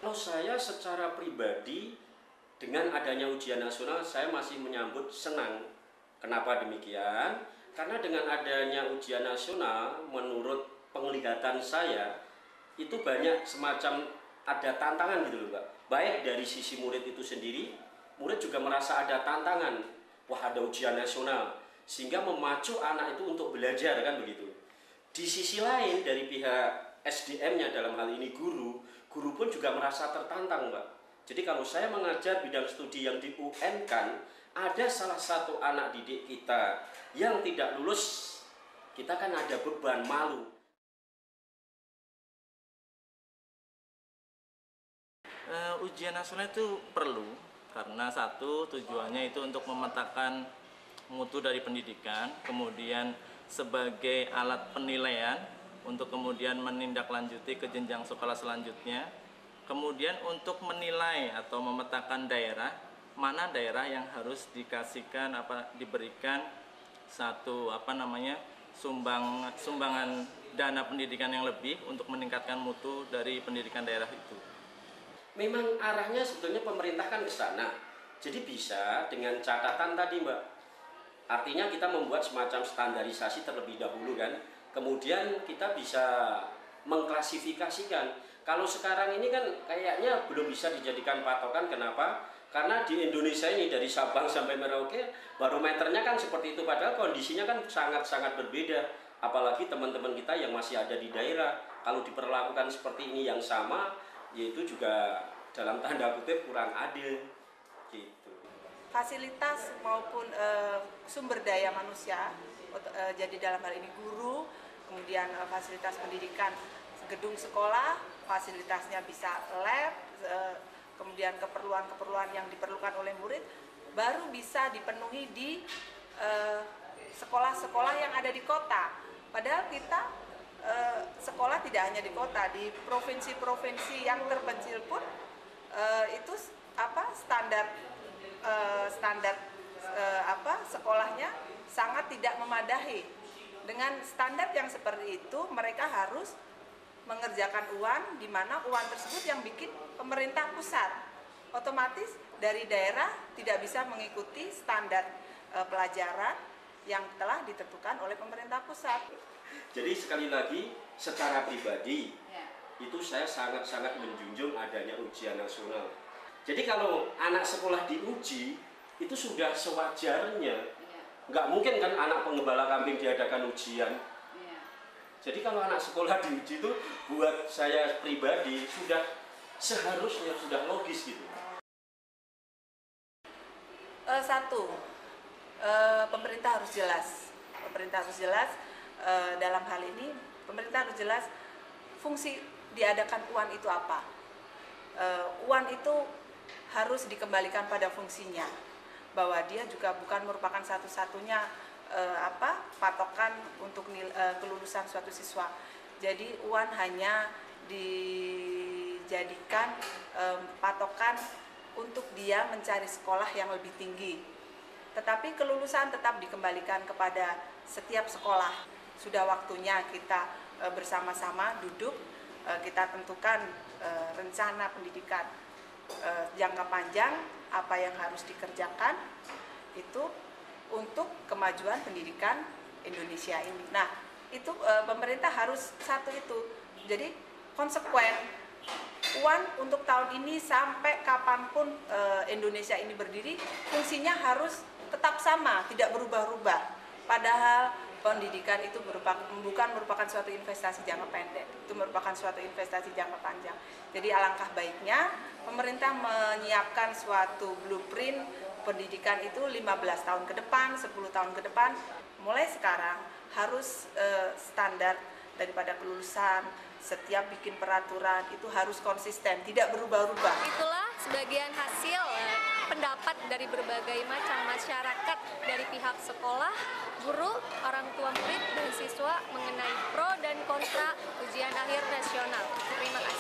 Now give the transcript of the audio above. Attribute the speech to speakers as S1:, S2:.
S1: Kalau saya secara pribadi dengan adanya ujian nasional saya masih menyambut senang. Kenapa demikian? Karena dengan adanya ujian nasional menurut penglihatan saya itu banyak semacam ada tantangan gitu loh Pak. Baik dari sisi murid itu sendiri, murid juga merasa ada tantangan. Wah, ada ujian nasional sehingga memacu anak itu untuk belajar kan begitu. Di sisi lain dari pihak SDM-nya dalam hal ini guru pun juga merasa tertantang Mbak. Jadi kalau saya mengajar bidang studi yang di UN kan, ada salah satu anak didik kita yang tidak lulus, kita kan ada beban malu.
S2: Ujian nasional itu perlu karena satu tujuannya itu untuk memetakan mutu dari pendidikan, kemudian sebagai alat penilaian untuk kemudian menindaklanjuti ke jenjang sekolah selanjutnya, kemudian untuk menilai atau memetakan daerah mana daerah yang harus dikasihkan diberikan satu sumbangan dana pendidikan yang lebih untuk meningkatkan mutu dari pendidikan daerah itu.
S1: Memang arahnya sebetulnya pemerintah kan ke sana. Jadi bisa dengan catatan tadi Mbak. Artinya kita membuat semacam standarisasi terlebih dahulu kan. Kemudian kita bisa mengklasifikasikan. Kalau sekarang ini kan kayaknya belum bisa dijadikan patokan. Kenapa? Karena di Indonesia ini dari Sabang sampai Merauke barometernya kan seperti itu. Padahal kondisinya kan sangat-sangat berbeda. Apalagi teman-teman kita yang masih ada di daerah. Kalau diperlakukan seperti ini yang sama, yaitu juga dalam tanda kutip kurang adil gitu.
S3: Fasilitas maupun sumber daya manusia, jadi dalam hal ini guru, kemudian fasilitas pendidikan, gedung sekolah, fasilitasnya bisa lab, kemudian keperluan-keperluan yang diperlukan oleh murid baru bisa dipenuhi di sekolah-sekolah yang ada di kota. Padahal kita sekolah tidak hanya di kota, di provinsi-provinsi yang terpencil pun itu standar sekolahnya sangat tidak memadai. Dengan standar yang seperti itu mereka harus mengerjakan UAN, di mana UAN tersebut yang bikin pemerintah pusat. Otomatis dari daerah tidak bisa mengikuti standar pelajaran yang telah ditentukan oleh pemerintah pusat.
S1: Jadi sekali lagi secara pribadi itu saya sangat-sangat menjunjung adanya ujian nasional. Jadi kalau anak sekolah diuji itu sudah sewajarnya. Nggak mungkin kan anak penggembala kambing diadakan ujian. Jadi kalau anak sekolah diuji itu buat saya pribadi sudah seharusnya sudah logis gitu.
S3: Pemerintah harus jelas. Dalam hal ini pemerintah harus jelas fungsi diadakan UAN itu apa. UAN itu harus dikembalikan pada fungsinya, bahwa dia juga bukan merupakan satu-satunya patokan untuk kelulusan suatu siswa. Jadi UAN hanya dijadikan patokan untuk dia mencari sekolah yang lebih tinggi. Tetapi kelulusan tetap dikembalikan kepada setiap sekolah. Sudah waktunya kita bersama-sama duduk, kita tentukan rencana pendidikan jangka panjang, apa yang harus dikerjakan itu untuk kemajuan pendidikan Indonesia ini. Nah, itu pemerintah harus satu itu. Jadi konsekuen. UAN untuk tahun ini sampai kapanpun Indonesia ini berdiri, fungsinya harus tetap sama, tidak berubah-ubah. Padahal pendidikan itu bukan merupakan suatu investasi jangka pendek, itu merupakan suatu investasi jangka panjang. Jadi alangkah baiknya pemerintah menyiapkan suatu blueprint pendidikan itu 15 tahun ke depan, 10 tahun ke depan. Mulai sekarang harus standar daripada kelulusan, setiap bikin peraturan itu harus konsisten, tidak berubah-ubah.
S4: Itulah sebagian hasil pendapat dari berbagai macam masyarakat, dari pihak sekolah, guru, orang tua murid, dan siswa mengenai pro dan kontra ujian akhir nasional. Terima kasih.